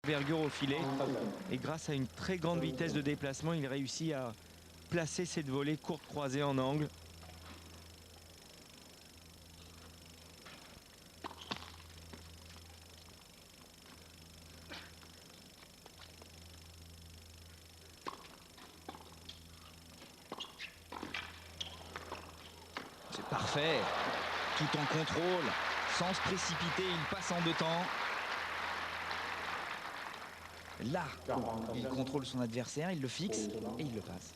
d'envergure au filet. Et grâce à une très grande vitesse de déplacement, il réussit à placer cette volée courte croisée en angle. C'est parfait, tout en contrôle, sans se précipiter, il passe en deux temps. Là, il contrôle son adversaire, il le fixe et il le passe.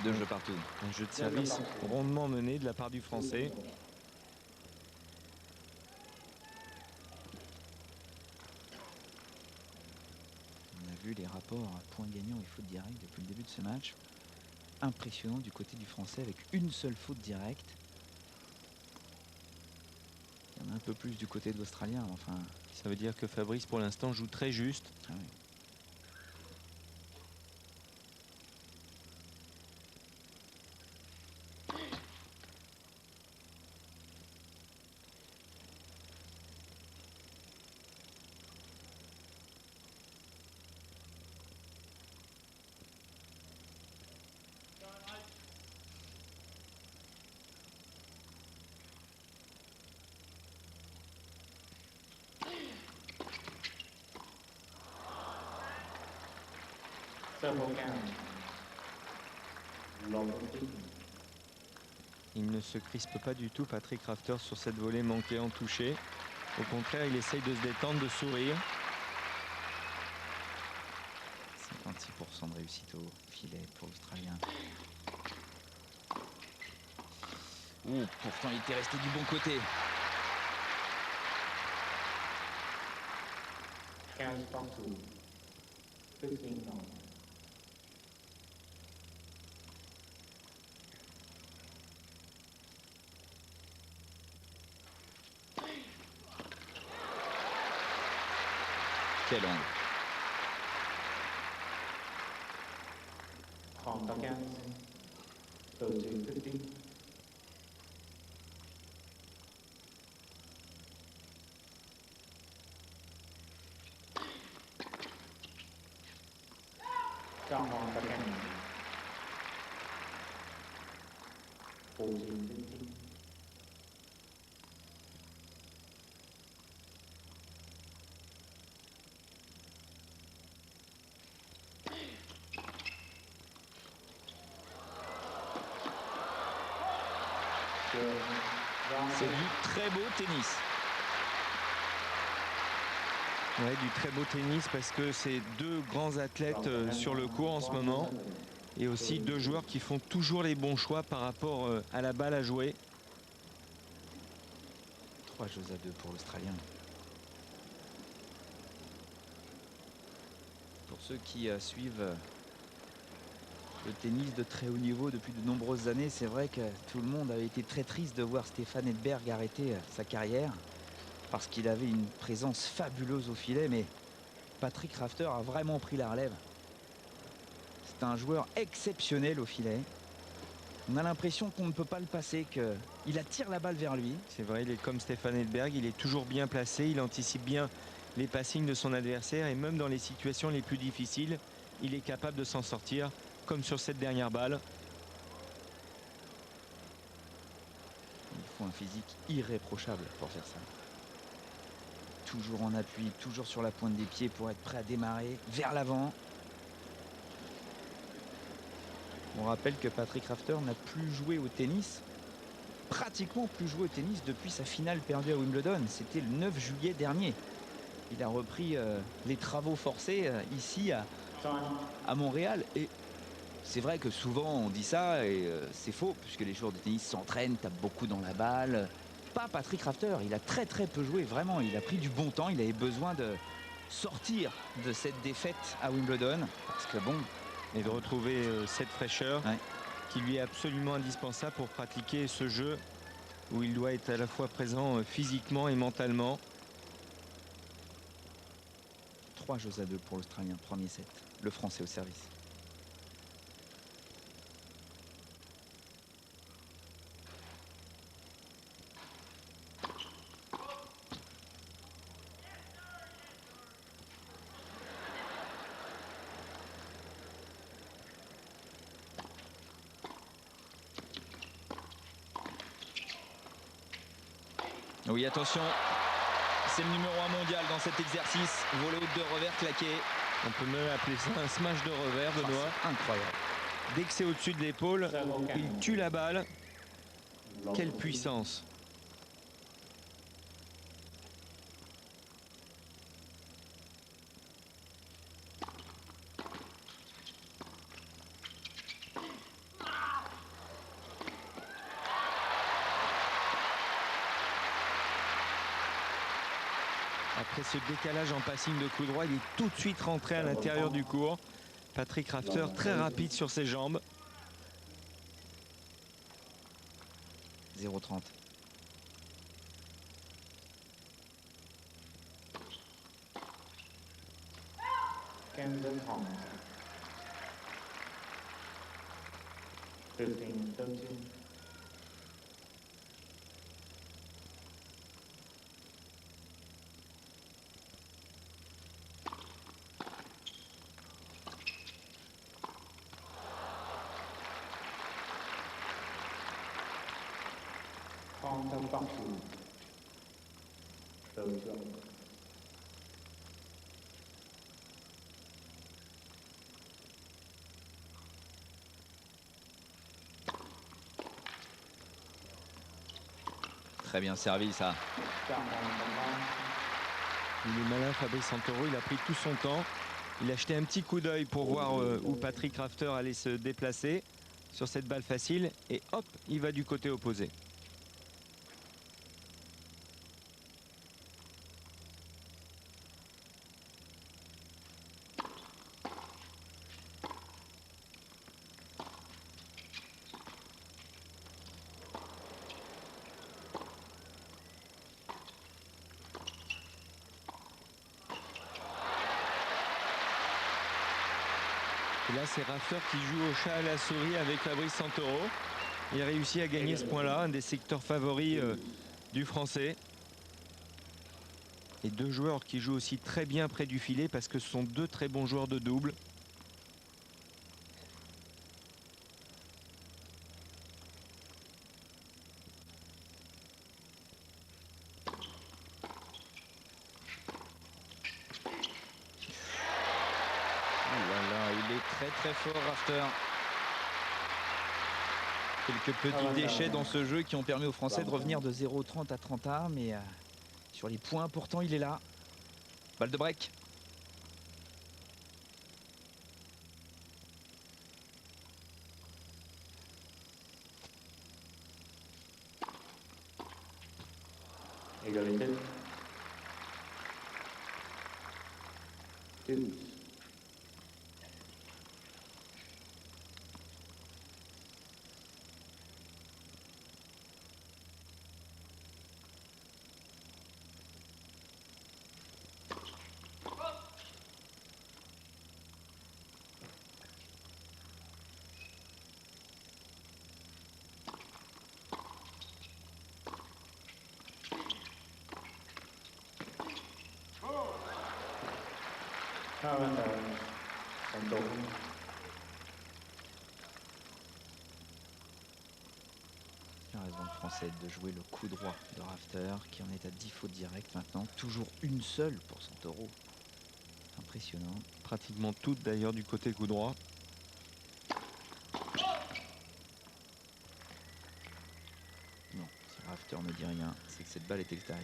Deux jeux partout. Un jeu de service rondement mené de la part du Français. On a vu les rapports à points gagnants et fautes directes depuis le début de ce match. Impressionnant du côté du Français avec une seule faute directe. Il y en a un peu plus du côté de l'Australien. Enfin, ça veut dire que Fabrice pour l'instant joue très juste. Ah oui. Il ne se crispe pas du tout, Patrick Rafter, sur cette volée manquée en toucher. Au contraire, il essaye de se détendre, de sourire. 56% de réussite au filet pour l'Australien. Pourtant il était resté du bon côté. Quel angle. C'est du très beau tennis. Ouais, du très beau tennis parce que c'est deux grands athlètes sur le court en ce moment. Et aussi deux joueurs qui font toujours les bons choix par rapport à la balle à jouer. 3 jeux à 2 pour l'Australien. Pour ceux qui suivent le tennis de très haut niveau depuis de nombreuses années, c'est vrai que tout le monde avait été très triste de voir Stefan Edberg arrêter sa carrière parce qu'il avait une présence fabuleuse au filet, mais Patrick Rafter a vraiment pris la relève. C'est un joueur exceptionnel au filet. On a l'impression qu'on ne peut pas le passer, qu'il attire la balle vers lui. C'est vrai, il est comme Stefan Edberg, il est toujours bien placé, il anticipe bien les passings de son adversaire et même dans les situations les plus difficiles, il est capable de s'en sortir, comme sur cette dernière balle. Il faut un physique irréprochable pour faire ça. Toujours en appui, toujours sur la pointe des pieds pour être prêt à démarrer vers l'avant. On rappelle que Patrick Rafter n'a plus joué au tennis, pratiquement plus joué au tennis depuis sa finale perdue à Wimbledon. C'était le 9 juillet dernier. Il a repris les travaux forcés ici à Montréal. Et c'est vrai que souvent on dit ça et c'est faux puisque les joueurs de tennis s'entraînent, tapent beaucoup dans la balle. Pas Patrick Rafter, il a très peu joué, vraiment. Il a pris du bon temps, il avait besoin de sortir de cette défaite à Wimbledon. Parce que bon... Et de retrouver cette fraîcheur ouais, qui lui est absolument indispensable pour pratiquer ce jeu où il doit être à la fois présent physiquement et mentalement. 3 jeux à 2 pour l'Australien, premier set. Le Français au service. Oui, attention, c'est le numéro 1 mondial dans cet exercice. Volée haute de revers claqué. On peut même appeler ça un smash de revers, Benoît. Incroyable. Dès que c'est au-dessus de l'épaule, il tue la balle. Quelle puissance! Après ce décalage en passing de coup droit, il est tout de suite rentré à l'intérieur du court. Patrick Rafter très rapide sur ses jambes. 0,30. Camden Thomas. 15-13. Counterpartie. 13. Très bien servi ça. Il est malin, Fabrice Santoro, il a pris tout son temps. Il a jeté un petit coup d'œil pour voir où Patrick Rafter allait se déplacer sur cette balle facile. Et hop, il va du côté opposé. Et là, c'est Rafter qui joue au chat à la souris avec Fabrice Santoro. Il a réussi à gagner ce point-là, un des secteurs favoris du Français. Et deux joueurs qui jouent aussi très bien près du filet parce que ce sont deux très bons joueurs de double. Très très fort Rafter. Quelques petits déchets dans ce jeu qui ont permis aux Français de revenir de 0,30 à 30A, mais sur les points importants il est là. Balle de break. Égalité. 12. Il a raison le Français de jouer le coup droit de Rafter qui en est à 10 fautes directes maintenant. Toujours une seule pour Santoro. Impressionnant. Pratiquement toutes d'ailleurs du côté coup droit. Non, si Rafter ne dit rien, c'est que cette balle est extérieure.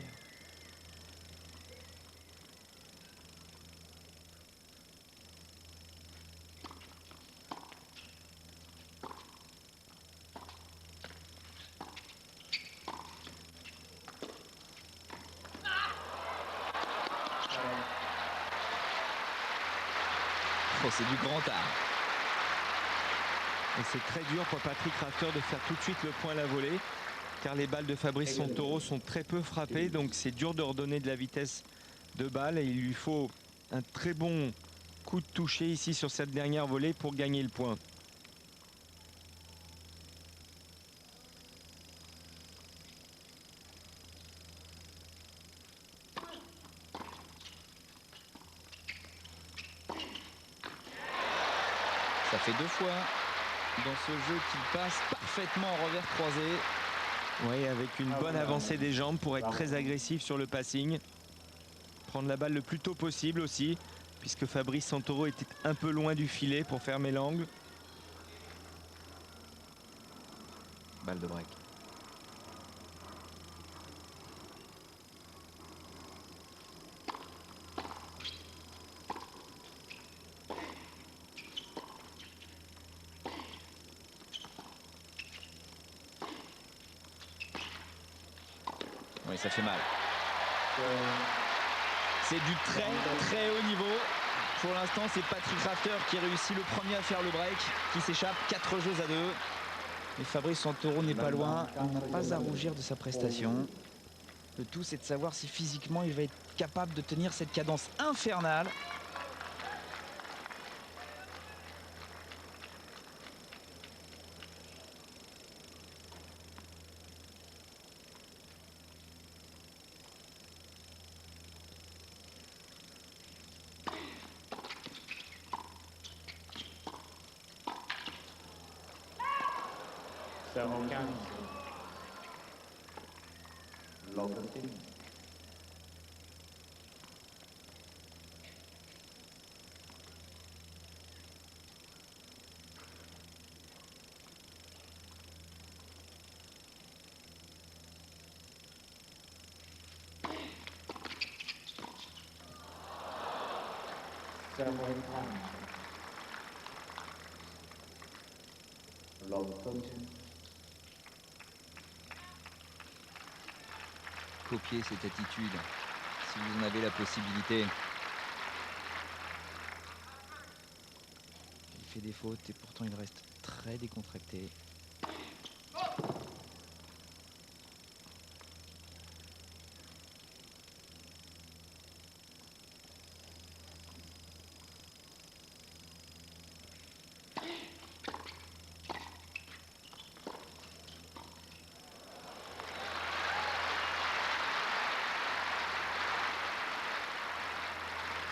Oh, c'est du grand art. Et c'est très dur pour Patrick Rafter de faire tout de suite le point à la volée, car les balles de Fabrice Santoro sont très peu frappées, donc c'est dur de redonner de la vitesse de balle et il lui faut un très bon coup de toucher ici sur cette dernière volée pour gagner le point. Ça fait 2 fois dans ce jeu qu'il passe parfaitement en revers croisé. Oui, avec une bonne avancée des jambes pour être très agressif sur le passing. Prendre la balle le plus tôt possible aussi, puisque Fabrice Santoro était un peu loin du filet pour fermer l'angle. Balle de break. Oui, ça fait mal. C'est du très très haut niveau. Pour l'instant, c'est Patrick Rafter qui réussit le premier à faire le break, qui s'échappe 4 jeux à 2. Et Fabrice Santoro n'est pas loin. Il n'a pas à rougir de sa prestation. Le tout, c'est de savoir si physiquement il va être capable de tenir cette cadence infernale. Servo 15. Locating. Servo 10. Locating. Copier cette attitude, si vous en avez la possibilité. Il fait des fautes et pourtant il reste très décontracté.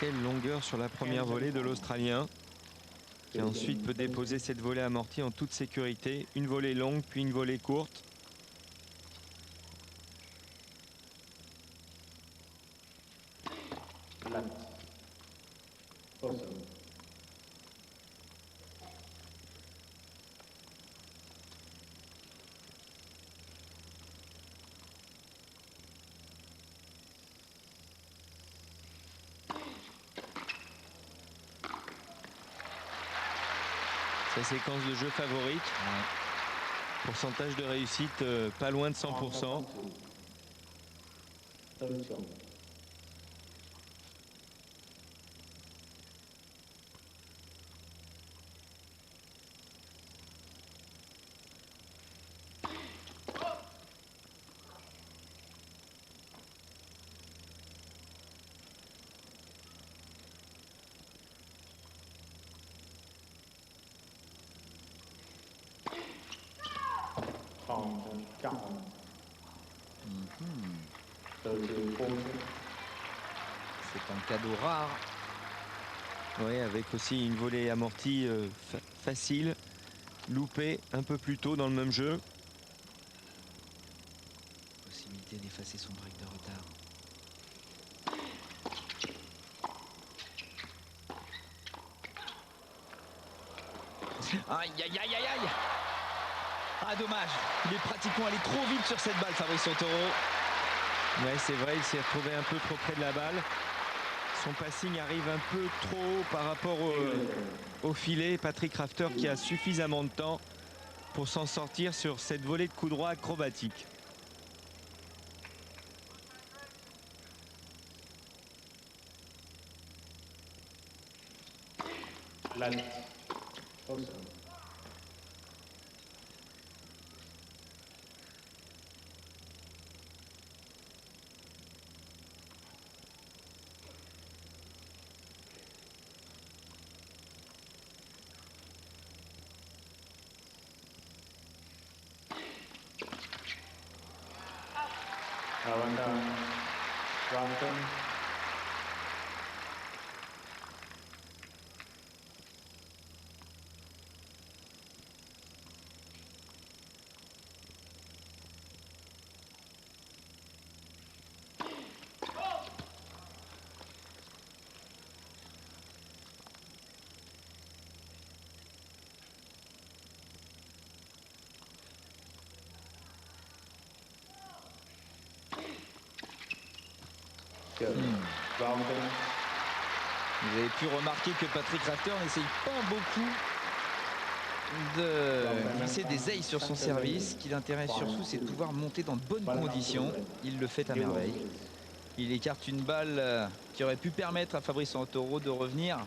Quelle longueur sur la première volée de l'Australien, qui ensuite peut déposer cette volée amortie en toute sécurité. Une volée longue, puis une volée courte. Left. Awesome. Sa séquence de jeu favorite. Pourcentage de réussite pas loin de 100%. 32. C'est un cadeau rare. Oui, avec aussi une volée amortie facile, loupée un peu plus tôt dans le même jeu. Possibilité d'effacer son break de retard. Aïe, aïe, aïe, aïe, aïe. Ah, dommage. Il est pratiquement allé trop vite sur cette balle, Fabrice Santoro. Ouais, c'est vrai, il s'est retrouvé un peu trop près de la balle. Son passing arrive un peu trop haut par rapport au filet. Patrick Rafter qui a suffisamment de temps pour s'en sortir sur cette volée de coup droit acrobatique. Left. Awesome. Lavender. Brompton. Good. Brompton. Vous avez pu remarquer que Patrick Rafter n'essaye pas beaucoup de glisser des aces sur son service. Ce qui l'intéresse surtout, c'est de pouvoir monter dans de bonnes conditions. Il le fait à merveille. Il écarte une balle qui aurait pu permettre à Fabrice Santoro de revenir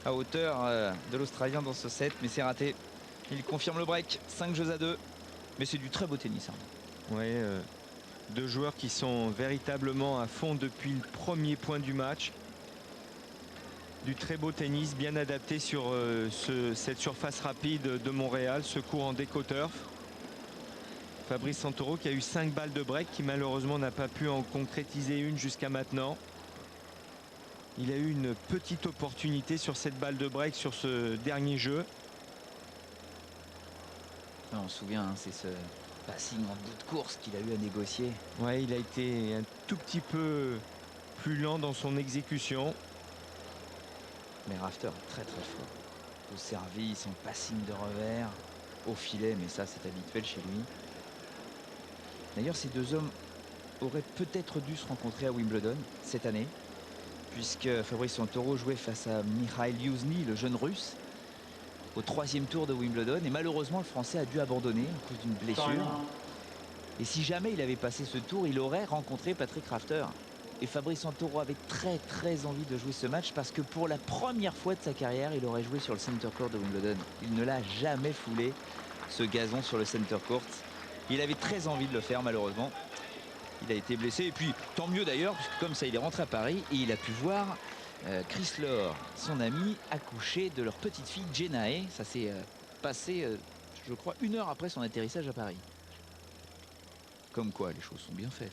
à hauteur de l'Australien dans ce set, mais c'est raté. Il confirme le break, 5-2. Mais c'est du très beau tennis. Ouais, deux joueurs qui sont véritablement à fond depuis le premier point du match. Du très beau tennis, bien adapté sur cette surface rapide de Montréal, ce court en déco-turf. Fabrice Santoro qui a eu 5 balles de break, qui malheureusement n'a pas pu en concrétiser une jusqu'à maintenant. Il a eu une petite opportunité sur cette balle de break sur ce dernier jeu. On se souvient, c'est ce passing en bout de course qu'il a eu à négocier. Ouais, il a été un tout petit peu plus lent dans son exécution. Mais Rafter est très fort. Au service, en passing de revers, au filet, mais ça c'est habituel chez lui. D'ailleurs, ces deux hommes auraient peut-être dû se rencontrer à Wimbledon cette année, puisque Fabrice Santoro jouait face à Mikhail Yuzny, le jeune russe, au 3e tour de Wimbledon, et malheureusement le Français a dû abandonner à cause d'une blessure. Et si jamais il avait passé ce tour, il aurait rencontré Patrick Rafter. Et Fabrice Santoro avait très envie de jouer ce match parce que pour la première fois de sa carrière, il aurait joué sur le center court de Wimbledon. Il ne l'a jamais foulé, ce gazon sur le center court. Il avait très envie de le faire, malheureusement. Il a été blessé, et puis tant mieux d'ailleurs, puisque comme ça il est rentré à Paris et il a pu voir Chris Lohr, son ami, accoucher de leur petite fille Jenae. Ça s'est passé, je crois, 1 heure après son atterrissage à Paris. Comme quoi, les choses sont bien faites.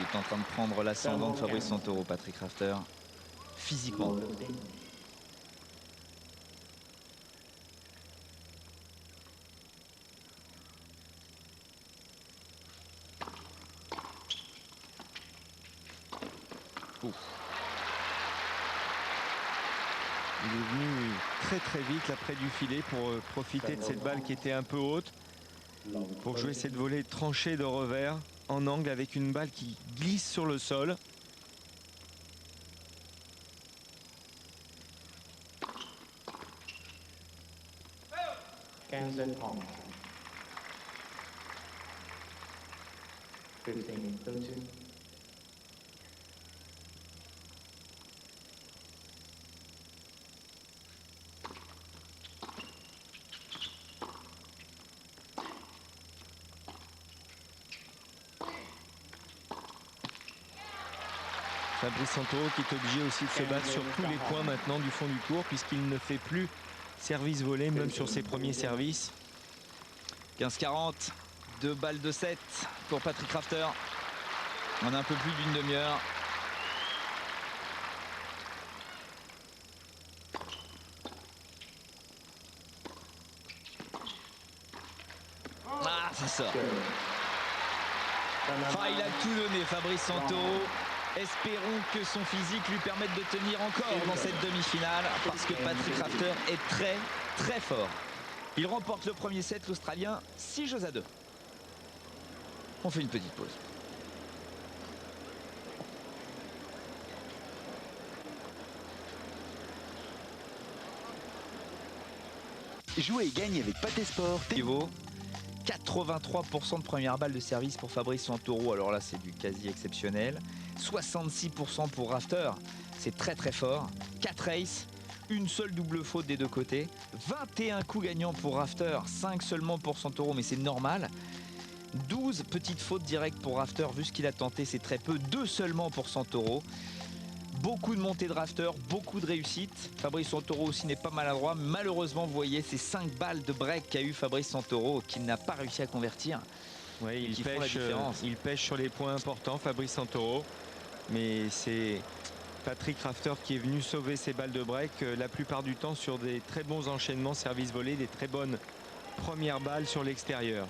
Il est en train de prendre l'ascendant de Fabrice Santoro, Patrick Rafter, physiquement. Ouf. Il est venu très vite là près du filet pour profiter de cette balle qui était un peu haute, pour jouer cette volée tranchée de revers en angle avec une balle qui glisse sur le sol. Kansas Hong. 15-32. Fabrice Santoro qui est obligé aussi de se battre sur tous les points maintenant du fond du court, puisqu'il ne fait plus service volé, même sur ses premiers services. 15-40, 2 balles de 7 pour Patrick Rafter. On a un peu plus d'une demi-heure. Ah, ça sort. Ah, il a tout donné, Fabrice Santoro. Espérons que son physique lui permette de tenir encore dans cette demi-finale, parce que Patrick Rafter est très fort. Il remporte le premier set, l'Australien, 6-2. On fait une petite pause. Jouez et gagne avec Pathé Sport. Niveau 83% de première balle de service pour Fabrice Santoro. Alors là, c'est du quasi exceptionnel. 66% pour Rafter. C'est très fort. 4 aces. une seule double faute des deux côtés. 21 coups gagnants pour Rafter, 5 seulement pour Santoro, mais c'est normal. 12 petites fautes directes pour Rafter, vu ce qu'il a tenté, c'est très peu. 2 seulement pour Santoro. Beaucoup de montées de Rafter, beaucoup de réussite. Fabrice Santoro aussi n'est pas maladroit. Malheureusement, vous voyez ces 5 balles de break qu'a eu Fabrice Santoro, qu'il n'a pas réussi à convertir. Ouais, qui font la différence. Il pêche sur les points importants, Fabrice Santoro. Mais c'est Patrick Rafter qui est venu sauver ses balles de break la plupart du temps sur des très bons enchaînements service volé, des très bonnes premières balles sur l'extérieur.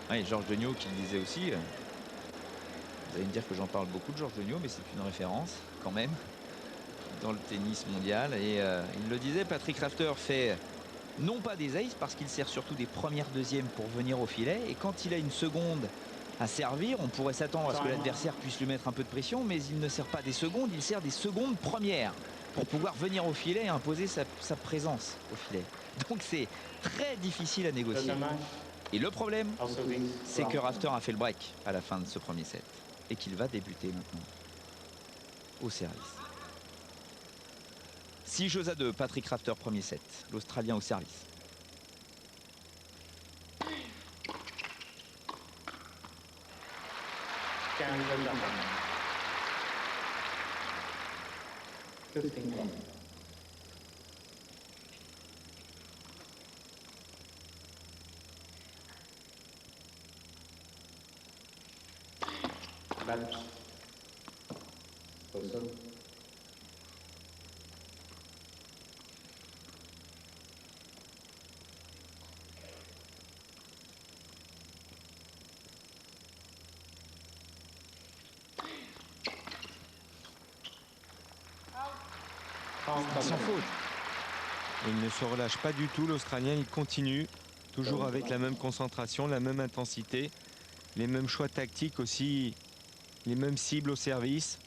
Ouais, Georges Degnaud qui le disait aussi. Vous allez me dire que j'en parle beaucoup de Georges Degnaud, mais c'est une référence quand même dans le tennis mondial. Et il le disait, Patrick Rafter fait non pas des aces parce qu'il sert surtout des premières deuxièmes pour venir au filet. Et quand il a une seconde à servir, on pourrait s'attendre à ce que l'adversaire puisse lui mettre un peu de pression, mais il ne sert pas des secondes, il sert des secondes premières pour pouvoir venir au filet et imposer sa présence au filet. Donc c'est très difficile à négocier. Et le problème, c'est que Rafter a fait le break à la fin de ce premier set et qu'il va débuter maintenant au service. 6 jeux à 2, Patrick Rafter premier set, l'Australien au service. Match. Also. Sans faute. Et il ne se relâche pas du tout, l'Australien, il continue, toujours avec la même concentration, la même intensité, les mêmes choix tactiques aussi, les mêmes cibles au service.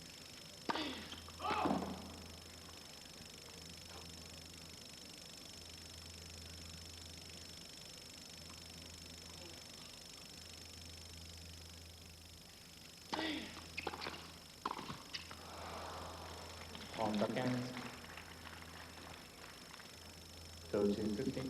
On second. 32-15.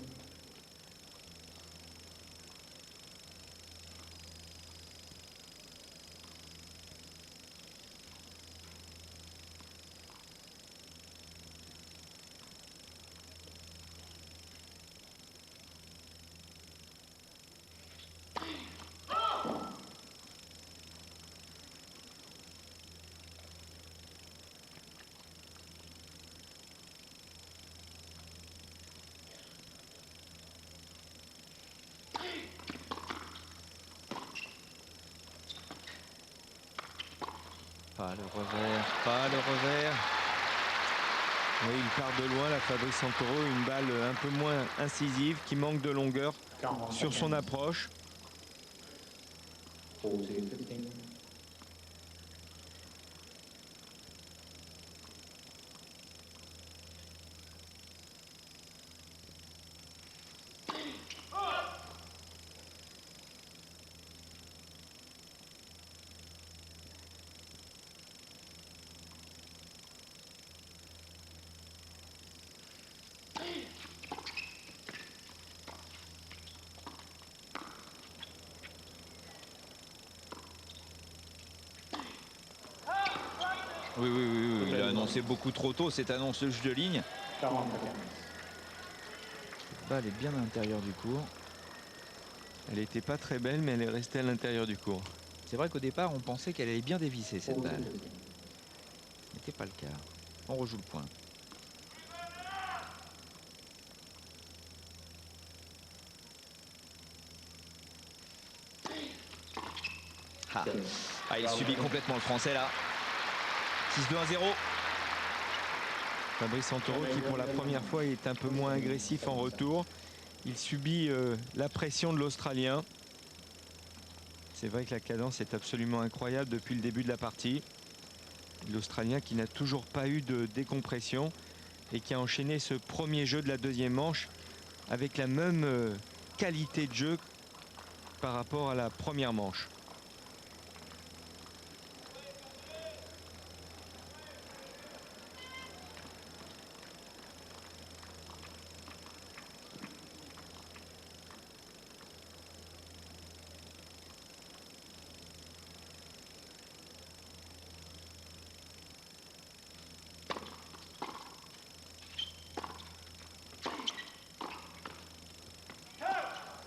Pas le revers, pas le revers. Oui, il part de loin, la Fabrice Santoro, une balle un peu moins incisive, qui manque de longueur sur son approche. 40-15. Oui, il a annoncé beaucoup trop tôt cette annonce de jeu de ligne. 40-15. La balle est bien à l'intérieur du court. Elle n'était pas très belle, mais elle est restée à l'intérieur du court. C'est vrai qu'au départ, on pensait qu'elle allait bien dévisser cette balle. Ce n'était pas le cas. On rejoue le point. Il subit complètement le français là. 6-2-1-0. Fabrice Santoro qui pour la première fois est un peu moins agressif en retour. Il subit la pression de l'Australien. C'est vrai que la cadence est absolument incroyable depuis le début de la partie. L'Australien qui n'a toujours pas eu de décompression et qui a enchaîné ce premier jeu de la deuxième manche avec la même qualité de jeu par rapport à la première manche.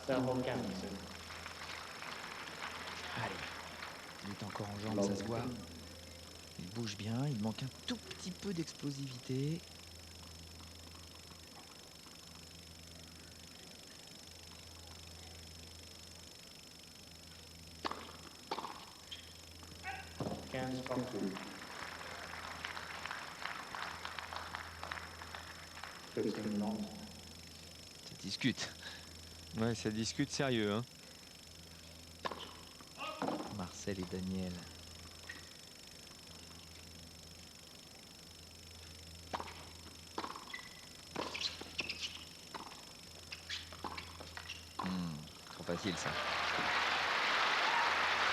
115. Allez, il est encore en jambes, ça se voit. Il bouge bien, il manque un tout petit peu d'explosivité. Partout. 15 knots. Ça discute. Ouais, ça discute sérieux, hein. Marcel et Daniel. Trop facile ça.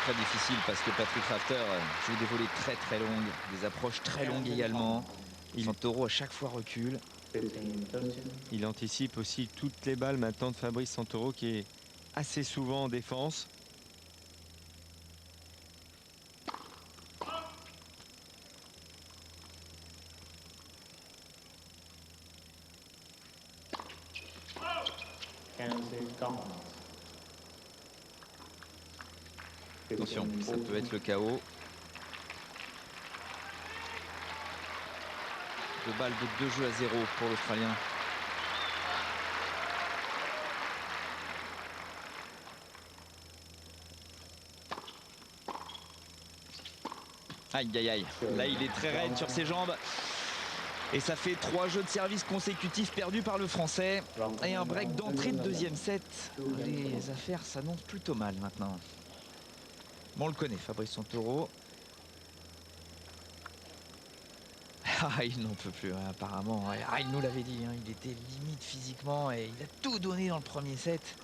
Très difficile parce que Patrick Rafter joue des volées très longues, des approches très longues également. Santoro à chaque fois recule. 15, 13. Il anticipe aussi toutes les balles maintenant de Fabrice Santoro qui est assez souvent en défense. Attention, ça peut être le chaos. 2 balles de 2 jeux à 0 pour l'Australien. Aïe aïe aïe. Là il est très raide sur ses jambes. Et ça fait 3 jeux de service consécutifs perdus par le Français. Et un break d'entrée de deuxième set. Les affaires s'annoncent plutôt mal maintenant. Bon, on le connaît, Fabrice Santoro. Ah, il n'en peut plus, hein, apparemment. Ah, il nous l'avait dit, hein, il était limite physiquement et il a tout donné dans le premier set.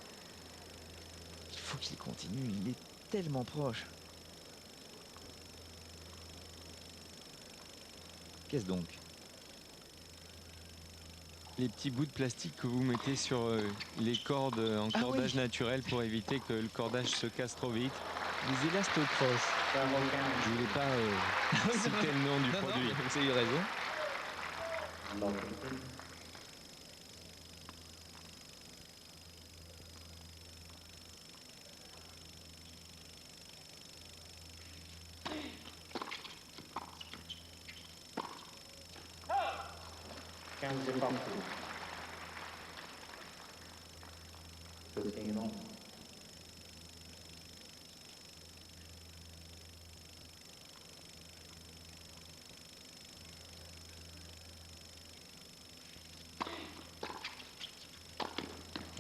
Il faut qu'il continue, il est tellement proche. Qu'est-ce donc? Les petits bouts de plastique que vous mettez sur les cordes en cordage naturel pour éviter que le cordage se casse trop vite. Les élastocross. Je voulais pas citer le nom du produit. Non, vous avez raison.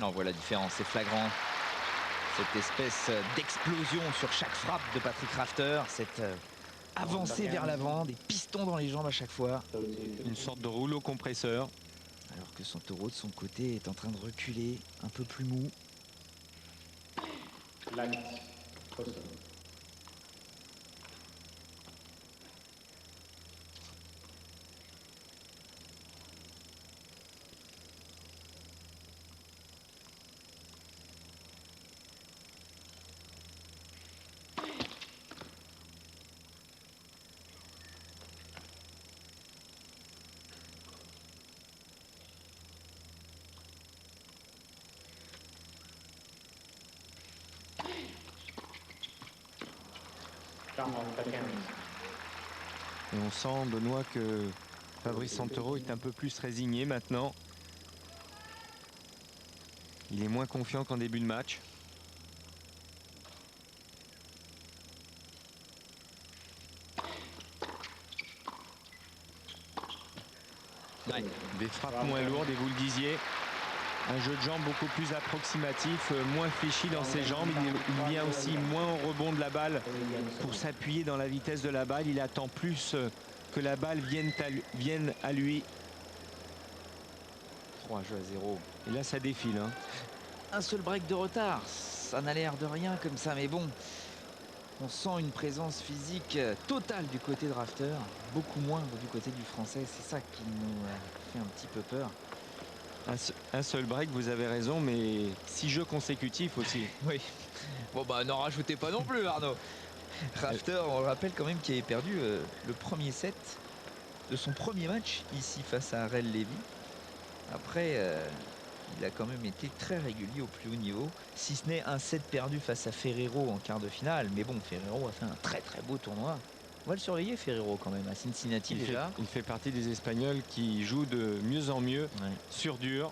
On voit la différence, c'est flagrant. Cette espèce d'explosion sur chaque frappe de Patrick Rafter, cette avancée vers l'avant, des pistons dans les jambes à chaque fois. Une sorte de rouleau compresseur. Alors que Santoro de son côté est en train de reculer, un peu plus mou. Light. Et on sent, Benoît, que Fabrice Santoro est un peu plus résigné maintenant. Il est moins confiant qu'en début de match. Ouais. Des frappes moins lourdes, et vous le disiez. Un jeu de jambes beaucoup plus approximatif, moins fléchi dans ses jambes. Il vient aussi moins au rebond de la balle pour s'appuyer dans la vitesse de la balle. Il attend plus que la balle vienne à lui. 3 jeux à 0. Et là, ça défile, hein. Un seul break de retard, ça n'a l'air de rien comme ça, mais bon, on sent une présence physique totale du côté de Rafter, beaucoup moins du côté du Français. C'est ça qui nous fait un petit peu peur. Un seul break, vous avez raison, mais 6 jeux consécutifs aussi. Oui. Bon bah n'en rajoutez pas non plus, Arnaud. Rafter, on le rappelle quand même qu'il avait perdu le premier set de son premier match ici face à Arel Lévy. Après, Il a quand même été très régulier au plus haut niveau, si ce n'est un set perdu face à Ferrero en quart de finale. Mais bon, Ferrero a fait un très très beau tournoi. On va le surveiller, Ferrero, quand même, à Cincinnati déjà. Il fait partie des Espagnols qui jouent de mieux en mieux Ouais. sur dur.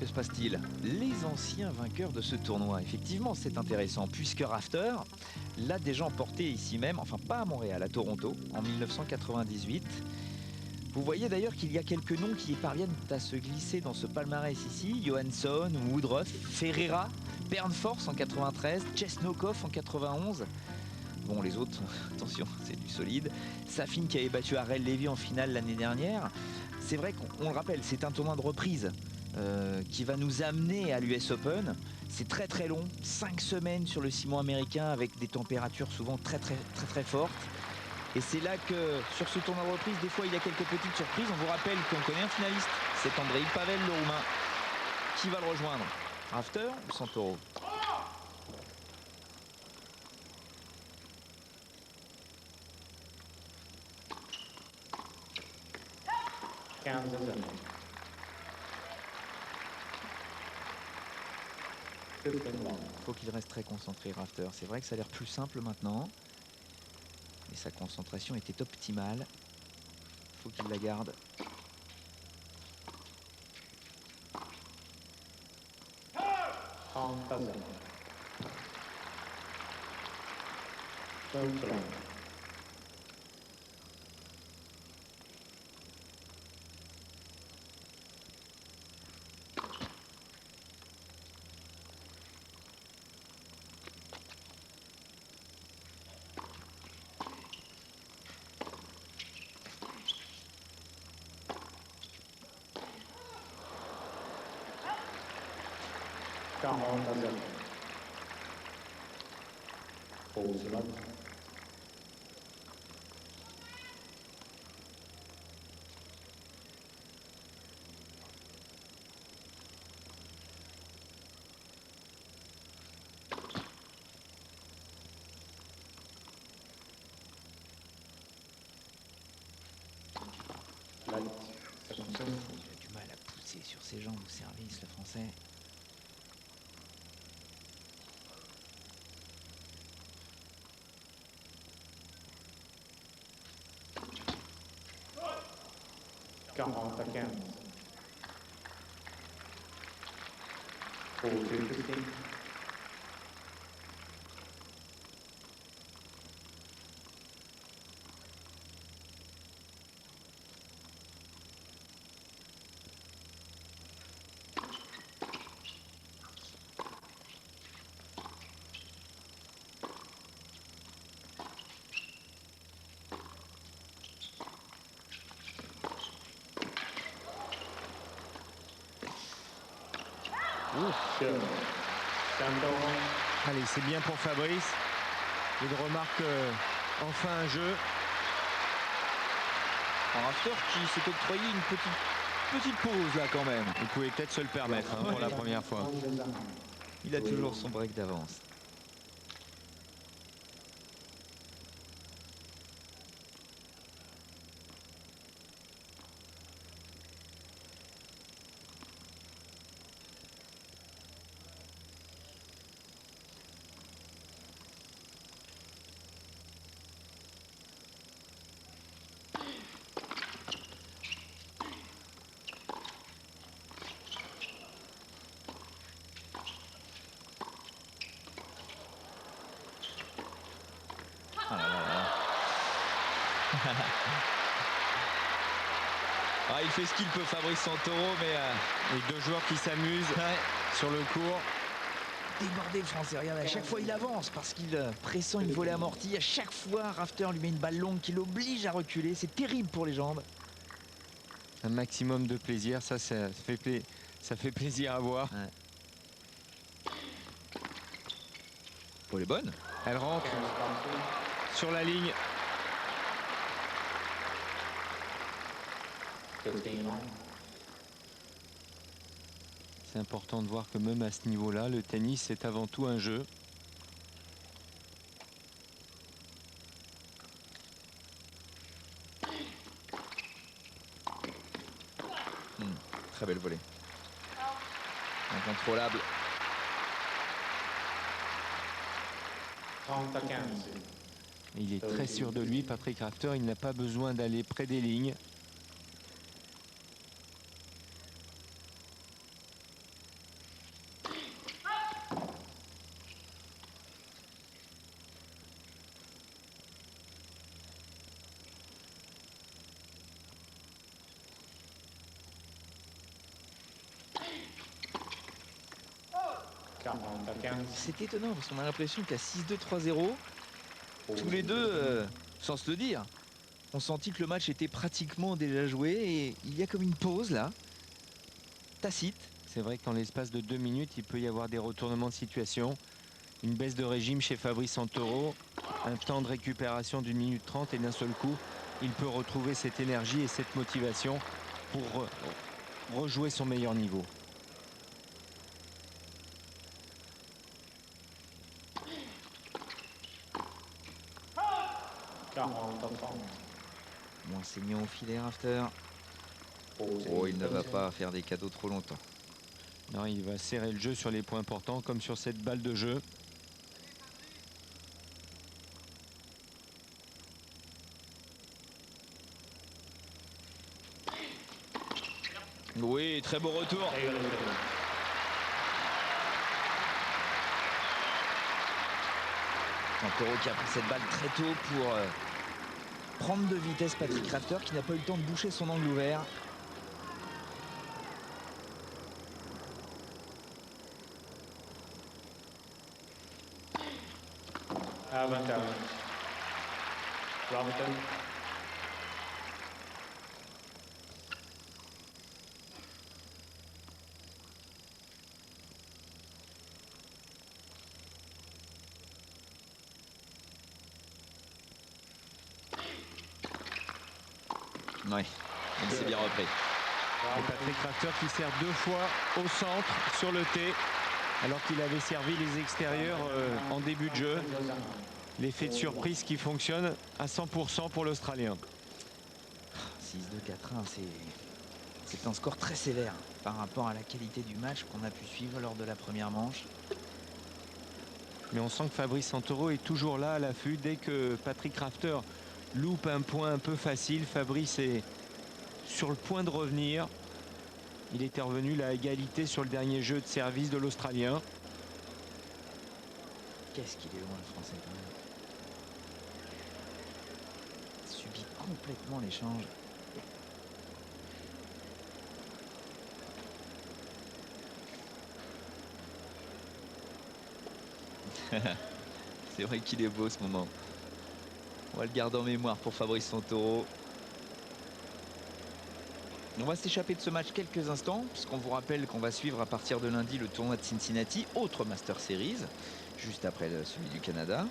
Que se passe-t-il? Les anciens vainqueurs de ce tournoi. Effectivement, c'est intéressant, puisque Rafter l'a déjà emporté ici même, enfin pas à Montréal, à Toronto, en 1998. Vous voyez d'ailleurs qu'il y a quelques noms qui parviennent à se glisser dans ce palmarès ici. Johansson, Woodruff, Ferreira, Bernd Forss en 93, Chesnokov en 91. Bon, les autres, attention, c'est du solide. Safin qui avait battu Arel Levy en finale l'année dernière. C'est vrai qu'on le rappelle, c'est un tournoi de reprise qui va nous amener à l'US Open. C'est très très long, 5 semaines sur le ciment américain avec des températures souvent très fortes. Et c'est là que, sur ce tournoi de reprise, des fois il y a quelques petites surprises. On vous rappelle qu'on connaît un finaliste, c'est Andrei Pavel, le Roumain. Qui va le rejoindre? Rafter ou Santoro? Kansas. 15 long. Faut qu'il reste très concentré, Rafter. C'est vrai que ça a l'air plus simple maintenant. Mais sa concentration était optimale. Faut qu'il la garde. En cousin. 12 long. Cameron cousin. 12 long. Light. Il a du mal à pousser sur ses jambes au service, le Français. Quarante à 15. 42-15. Sure. Santoro. Allez, c'est bien pour Fabrice. Il remarque enfin un jeu. Un Rafter qui s'est octroyé une petite pause là quand même. Il pouvait peut-être se le permettre pour la première fois. Il a toujours son break d'avance. Ah là là là. Ah, il fait ce qu'il peut, Fabrice Santoro, mais Les deux joueurs qui s'amusent sur le court. débordé le Français. Regardez, à chaque fois il avance parce qu'il pressent une volée amortie. À chaque fois, Rafter lui met une balle longue qui l'oblige à reculer. C'est terrible pour les jambes. Un maximum de plaisir, ça fait plaisir à voir. Oh, elle est bonne. Elle rentre 15 partout. sur la ligne. 15 long. C'est important de voir que même à ce niveau-là, le tennis c'est avant tout un jeu. le volet. Incontrôlable. 30 à 15. Il est très sûr de lui, Patrick Rafter. Il n'a pas besoin d'aller près des lignes. C'est étonnant parce qu'on a l'impression qu'à 6-2-3-0, tous les deux, sans se le dire, on sentit que le match était pratiquement déjà joué et il y a comme une pause là, tacite. C'est vrai qu'en l'espace de 2 minutes, il peut y avoir des retournements de situation. Une baisse de régime chez Fabrice Santoro, un temps de récupération d'1 minute 30 et d'un seul coup, il peut retrouver cette énergie et cette motivation pour rejouer son meilleur niveau. Moins saignant au filet, Rafter. Oh, il ne va pas faire des cadeaux trop longtemps. Non, il va serrer le jeu sur les points importants comme sur cette balle de jeu. Oui, très beau retour. Santoro qui a pris cette balle très tôt pour prendre de vitesse Patrick Rafter qui n'a pas eu le temps de boucher son angle ouvert. Avantage. Robinson. Ouais, il s'est bien repris. Et Patrick Rafter qui sert 2 fois au centre sur le T alors qu'il avait servi les extérieurs en début de jeu. L'effet de surprise qui fonctionne à 100% pour l'Australien. 6-2-4-1, c'est un score très sévère par rapport à la qualité du match qu'on a pu suivre lors de la première manche. Mais on sent que Fabrice Santoro est toujours là à l'affût. Dès que Patrick Rafter loupe un point un peu facile, Fabrice est sur le point de revenir. Il était revenu là à égalité sur le dernier jeu de service de l'Australien. Qu'est-ce qu'il est loin le Français quand même. Subit complètement l'échange. C'est vrai qu'il est beau ce moment. On va le garder en mémoire pour Fabrice Santoro. On va s'échapper de ce match quelques instants, puisqu'on vous rappelle qu'on va suivre à partir de lundi le tournoi de Cincinnati, autre Master Series, juste après celui du Canada.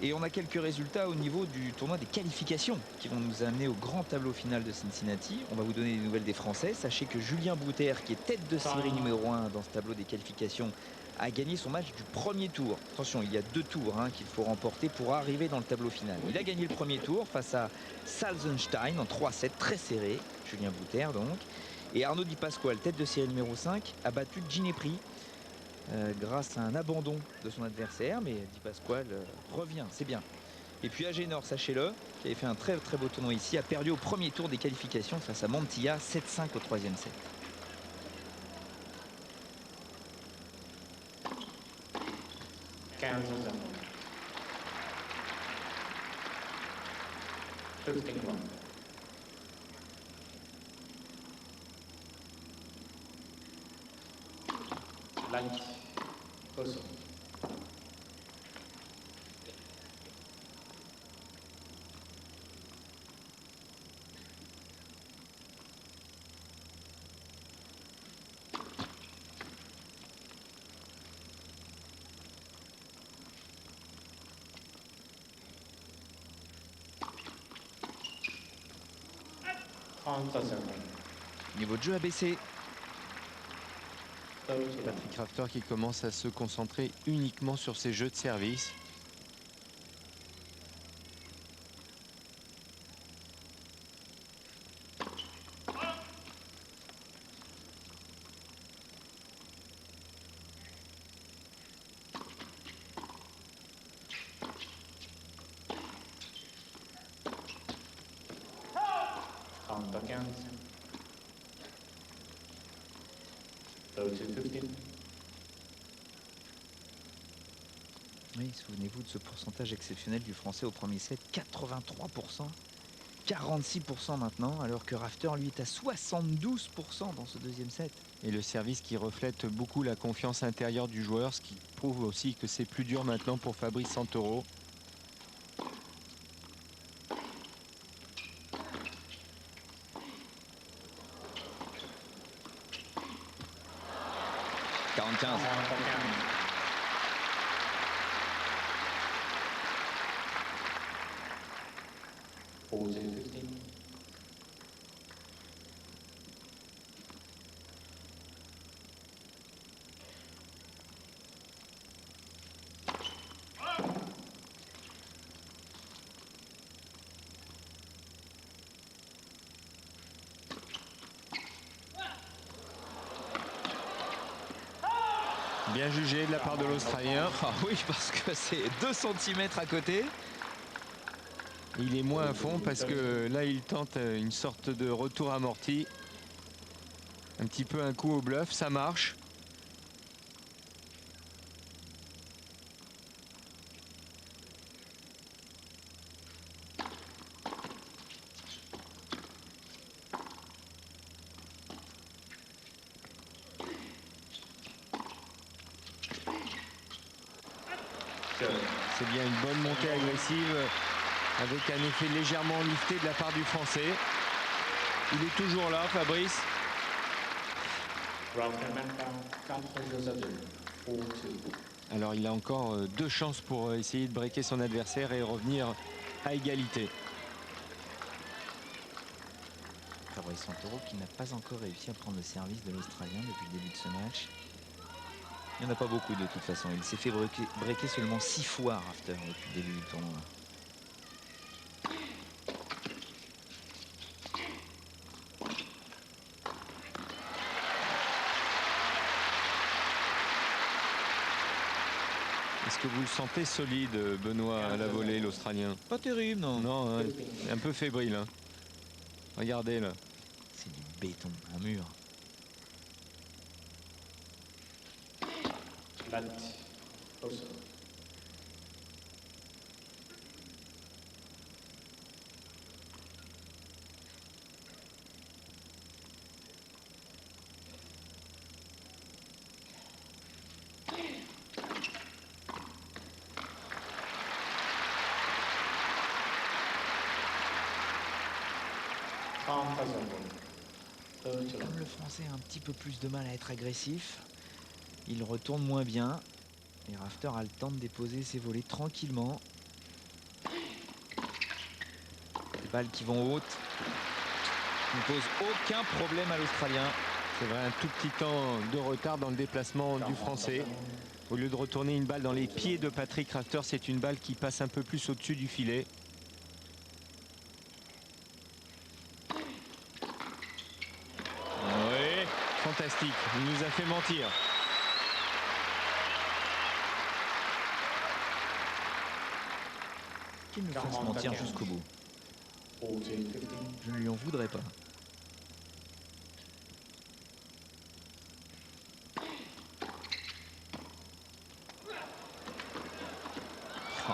Et on a quelques résultats au niveau du tournoi des qualifications qui vont nous amener au grand tableau final de Cincinnati. On va vous donner des nouvelles des Français. Sachez que Julien Bouter, qui est tête de série numéro 1 dans ce tableau des qualifications, a gagné son match du premier tour. Attention, il y a 2 tours qu'il faut remporter pour arriver dans le tableau final. Il a gagné le premier tour face à Salzenstein en 3-7, très serré. Julien Bouter donc. Et Arnaud Di Pasquale, tête de série numéro 5, a battu Ginepri grâce à un abandon de son adversaire. Mais Di Pasquale revient, c'est bien. Et puis Agénor, sachez-le, qui avait fait un très très beau tournoi ici, a perdu au premier tour des qualifications face à Mantilla, 7-5 au 3e set. Light. Also. Niveau de jeu a baissé. Patrick Rafter qui commence à se concentrer uniquement sur ses jeux de service. 40-15. Go to 15. Oui, souvenez-vous de ce pourcentage exceptionnel du français au premier set, 83%, 46% maintenant, alors que Rafter lui est à 72% dans ce deuxième set. Et le service qui reflète beaucoup la confiance intérieure du joueur, ce qui prouve aussi que c'est plus dur maintenant pour Fabrice Santoro. Bien jugé de la part de l'Australien. Ah oui, parce que c'est 2 cm à côté. Il est moins à fond parce que là, il tente une sorte de retour amorti. Un petit peu un coup au bluff, ça marche. C'est bien une bonne montée agressive avec un effet légèrement lifté de la part du Français. Il est toujours là, Fabrice. Alors il a encore 2 chances pour essayer de breaker son adversaire et revenir à égalité. Fabrice Santoro qui n'a pas encore réussi à prendre le service de l'Australien depuis le début de ce match. Il n'y en a pas beaucoup de toute façon. Il s'est fait breaker seulement 6 fois Rafter depuis le début du tournoi. Est-ce que vous le sentez solide, Benoît, à la volée, l'Australien? Pas terrible, non. Non, hein, un peu fébrile. Hein. Regardez là. C'est du béton, un mur. Comme le Français a un petit peu plus de mal à être agressif, il retourne moins bien. Et Rafter a le temps de déposer ses volets tranquillement. Les balles qui vont hautes ne posent aucun problème à l'Australien. C'est vrai, un tout petit temps de retard dans le déplacement du Français. Au lieu de retourner une balle dans les pieds de Patrick Rafter, c'est une balle qui passe un peu plus au-dessus du filet. Oui, fantastique. Il nous a fait mentir. Qu'il nous fasse mentir jusqu'au bout. Je ne lui en voudrais pas. Oh,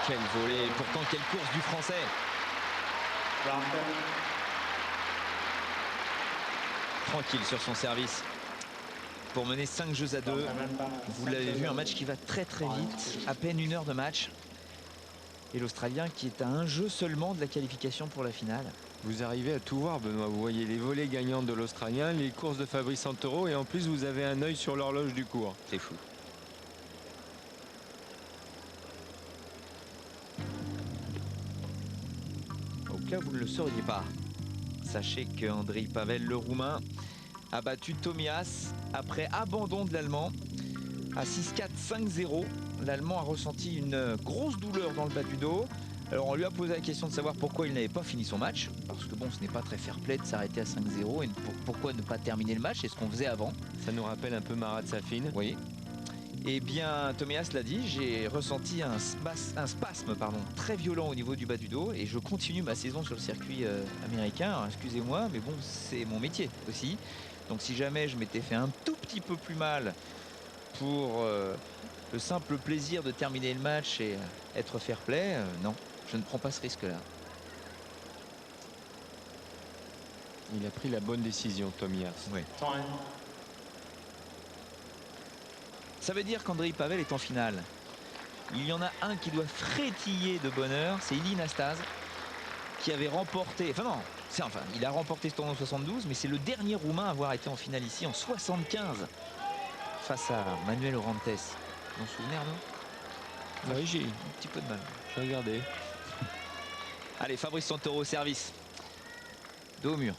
quel volet, pourtant quelle course du Français. Tranquille sur son service. Pour mener 5 jeux à 2. Vous l'avez vu, un match qui va très très vite. À peine 1 heure de match. Et l'Australien qui est à 1 jeu seulement de la qualification pour la finale. Vous arrivez à tout voir, Benoît. Vous voyez les volets gagnants de l'Australien, les courses de Fabrice Santoro et en plus vous avez un œil sur l'horloge du cours. C'est fou. Au cas où vous ne le sauriez pas, sachez que Andrei Pavel, le Roumain, a battu Tomias après abandon de l'Allemand à 6-4, 5-0. L'Allemand a ressenti une grosse douleur dans le bas du dos. Alors on lui a posé la question de savoir pourquoi il n'avait pas fini son match. Parce que bon, ce n'est pas très fair-play de s'arrêter à 5-0. Et pourquoi ne pas terminer le match? C'est ce qu'on faisait avant. Ça nous rappelle un peu Marat Safin. Oui. Eh bien, Tomias l'a dit, j'ai ressenti un spasme très violent au niveau du bas du dos et je continue ma saison sur le circuit américain. Alors, excusez-moi, mais bon, c'est mon métier aussi. Donc si jamais je m'étais fait un tout petit peu plus mal pour le simple plaisir de terminer le match et être fair play, non, je ne prends pas ce risque-là. Il a pris la bonne décision, Tomias. Oui. Time. Ça veut dire qu'Andrei Pavel est en finale. Il y en a un qui doit frétiller de bonheur, c'est Ilie Nastase, qui avait remporté, il a remporté ce tournoi en 72, mais c'est le dernier Roumain à avoir été en finale ici en 75 face à Manuel Orantes. Vous vous en souvenez, Arnaud? Oui, j'ai Un petit peu de mal. regardé. Allez, Fabrice Santoro au service. Dos au mur.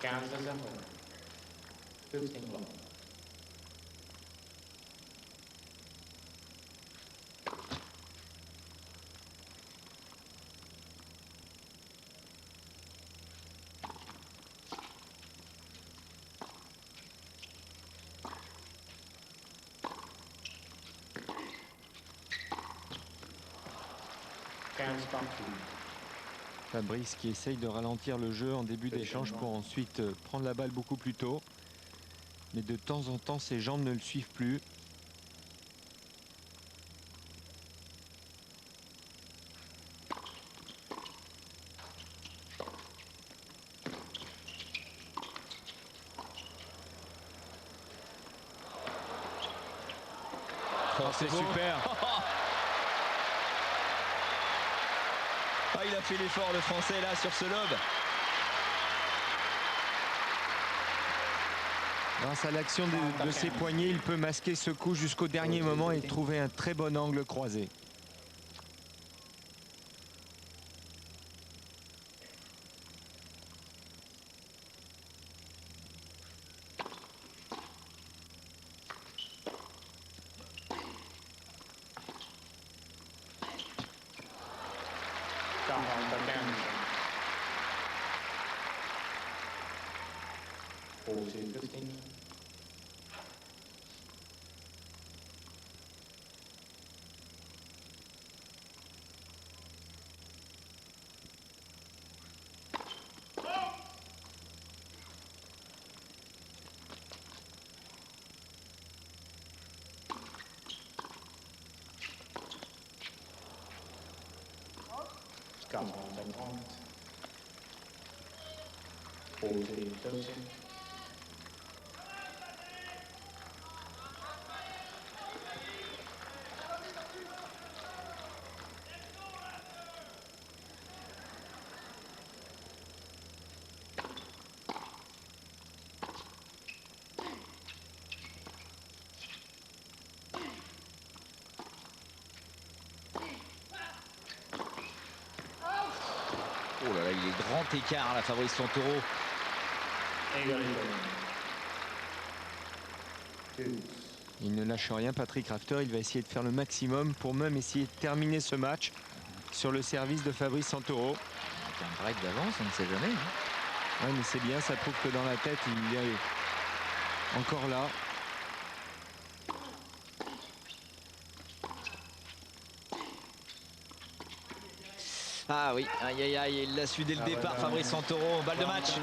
Kansas 15 long. Fabrice qui essaye de ralentir le jeu en début d'échange pour ensuite prendre la balle beaucoup plus tôt. Mais de temps en temps, ses jambes ne le suivent plus. Oh, c'est super. Ah, il a fait l'effort, le Français, là, sur ce lob. Grâce à l'action de ses poignets, il peut masquer ce coup jusqu'au dernier moment et trouver un très bon angle croisé. Oh là là, il est grand écart là, Fabrice Santoro. Il ne lâche rien, Patrick Rafter. Il va essayer de faire le maximum pour même essayer de terminer ce match sur le service de Fabrice Santoro. Avec un break d'avance, on ne sait jamais. Oui, mais c'est bien, ça prouve que dans la tête, il est encore là. Ah oui, aïe aïe aïe, il l'a su dès le départ, Fabrice Santoro, balle de match.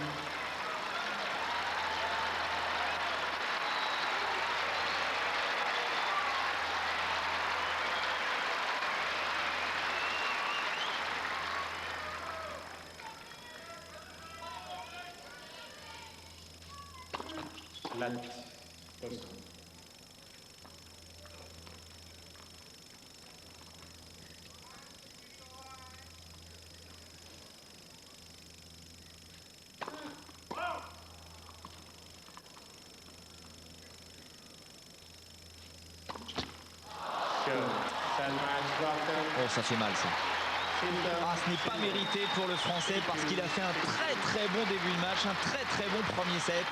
Oh, ça fait mal ça. Ah, ce n'est pas mérité pour le Français parce qu'il a fait un très bon début de match, un très bon premier set.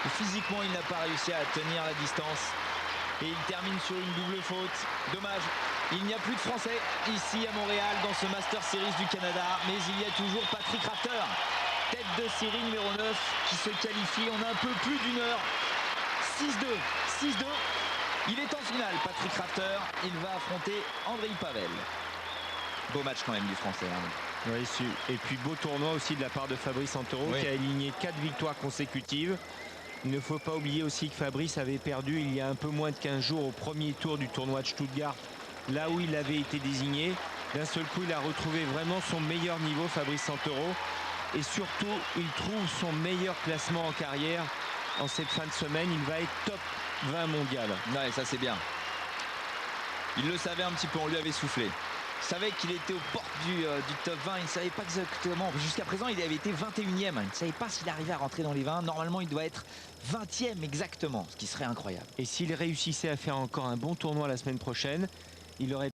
Et physiquement, il n'a pas réussi à tenir la distance. Et il termine sur une double faute. Dommage, il n'y a plus de Français ici à Montréal dans ce Master Series du Canada. Mais il y a toujours Patrick Rafter, tête de série numéro 9, qui se qualifie en un peu plus d'une heure. 6-2, 6-2. Il est en finale, Patrick Rafter. Il va affronter Andrei Pavel. Beau match quand même du Français. Hein. Oui, et puis beau tournoi aussi de la part de Fabrice Santoro, Oui. qui a aligné 4 victoires consécutives. Il ne faut pas oublier aussi que Fabrice avait perdu il y a un peu moins de 15 jours au premier tour du tournoi de Stuttgart, là où il avait été désigné. D'un seul coup, il a retrouvé vraiment son meilleur niveau, Fabrice Santoro. Et surtout, il trouve son meilleur classement en carrière en cette fin de semaine. Il va être top 20 mondial. Ouais, ça c'est bien. Il le savait un petit peu, on lui avait soufflé. Il savait qu'il était aux portes du top 20. Il ne savait pas exactement. Jusqu'à présent, il avait été 21e. Il ne savait pas s'il arrivait à rentrer dans les 20. Normalement, il doit être 20e exactement, ce qui serait incroyable. Et s'il réussissait à faire encore un bon tournoi la semaine prochaine, il aurait